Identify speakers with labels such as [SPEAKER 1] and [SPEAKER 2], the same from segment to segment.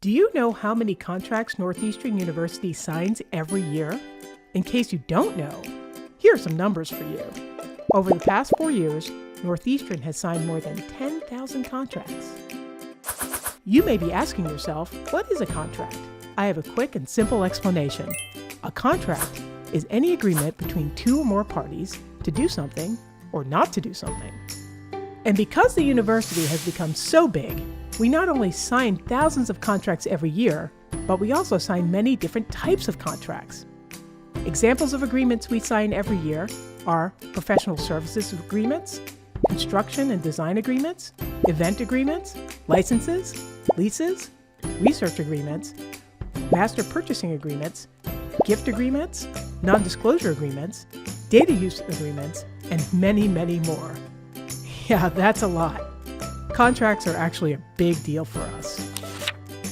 [SPEAKER 1] Do you know how many contracts Northeastern University signs every year? In case you don't know, here are some numbers for you. Over the past 4 years, Northeastern has signed more than 10,000 contracts. You may be asking yourself, what is a contract? I have a quick and simple explanation. A contract is any agreement between two or more parties to do something or not to do something. And because the university has become so big, we not only sign thousands of contracts every year, but we also sign many different types of contracts. Examples of agreements we sign every year are professional services agreements, construction and design agreements, event agreements, licenses, leases, research agreements, master purchasing agreements, gift agreements, non-disclosure agreements, data use agreements, and many, many more. Yeah, that's a lot. Contracts are actually a big deal for us.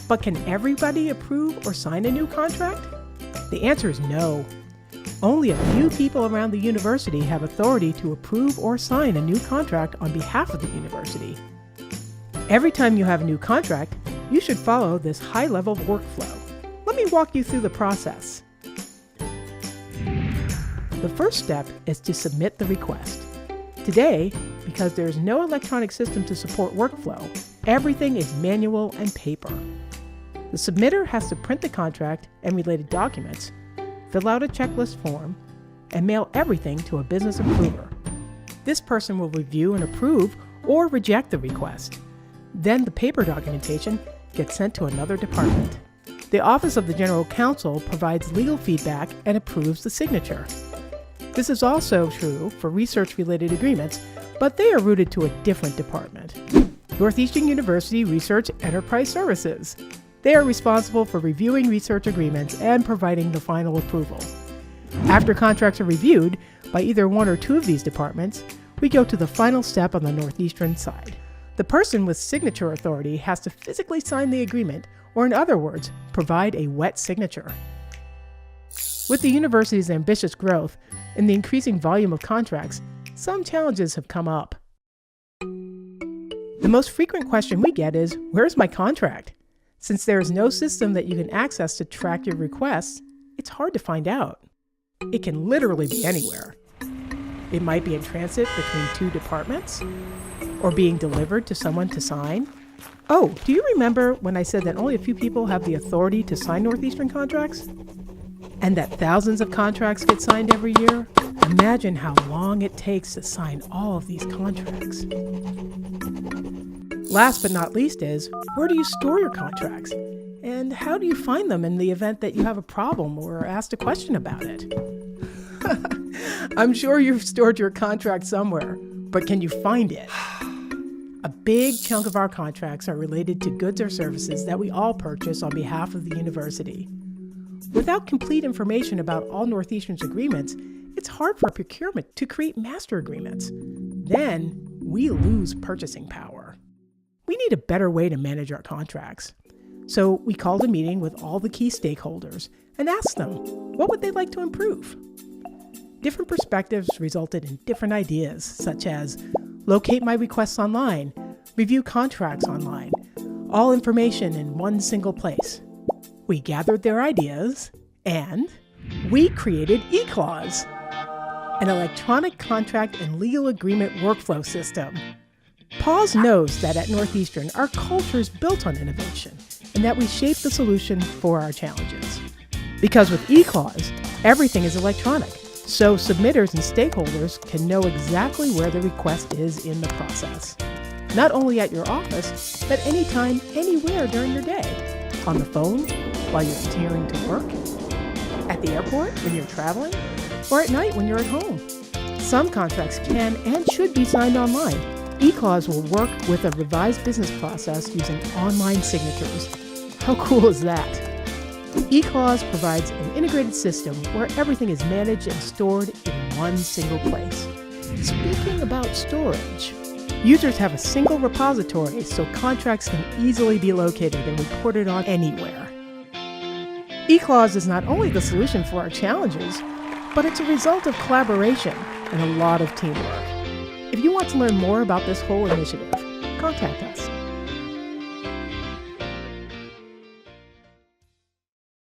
[SPEAKER 1] But can everybody approve or sign a new contract? The answer is no. Only a few people around the university have authority to approve or sign a new contract on behalf of the university. Every time you have a new contract, you should follow this high-level workflow. Let me walk you through the process. The first step is to submit the request. Today, because there is no electronic system to support workflow, everything is manual and paper. The submitter has to print the contract and related documents, fill out a checklist form, and mail everything to a business approver. This person will review and approve or reject the request. Then the paper documentation gets sent to another department. The Office of the General Counsel provides legal feedback and approves the signature. This is also true for research-related agreements, but they are routed to a different department. Northeastern University Research Enterprise Services. They are responsible for reviewing research agreements and providing the final approval. After contracts are reviewed by either one or two of these departments, we go to the final step on the Northeastern side. The person with signature authority has to physically sign the agreement, or in other words, provide a wet signature. With the university's ambitious growth and the increasing volume of contracts, some challenges have come up. The most frequent question we get is, where's my contract? Since there is no system that you can access to track your requests, it's hard to find out. It can literally be anywhere. It might be in transit between two departments, or being delivered to someone to sign. Oh, do you remember when I said that only a few people have the authority to sign Northeastern contracts? And that thousands of contracts get signed every year? Imagine how long it takes to sign all of these contracts. Last but not least is, where do you store your contracts? And how do you find them in the event that you have a problem or are asked a question about it? I'm sure you've stored your contract somewhere, but can you find it? A big chunk of our contracts are related to goods or services that we all purchase on behalf of the university. Without complete information about all Northeastern's agreements, it's hard for procurement to create master agreements. Then we lose purchasing power. We need a better way to manage our contracts. So we called a meeting with all the key stakeholders and asked them, what would they like to improve? Different perspectives resulted in different ideas, such as locate my requests online, review contracts online, all information in one single place. We gathered their ideas, and we created eCLAWS, an electronic contract and legal agreement workflow system. Pause knows that at Northeastern, our culture is built on innovation, and that we shape the solution for our challenges. Because with eCLAWS, everything is electronic, so submitters and stakeholders can know exactly where the request is in the process. Not only at your office, but anytime, anywhere during your day. On the phone, while you're continuing to work, at the airport when you're traveling, or at night when you're at home. Some contracts can and should be signed online. eCLAWS will work with a revised business process using online signatures. How cool is that? eCLAWS provides an integrated system where everything is managed and stored in one single place. Speaking about storage, users have a single repository so contracts can easily be located and reported on anywhere. eCLAWS is not only the solution for our challenges, but it's a result of collaboration and a lot of teamwork. If you want to learn more about this whole initiative, contact us.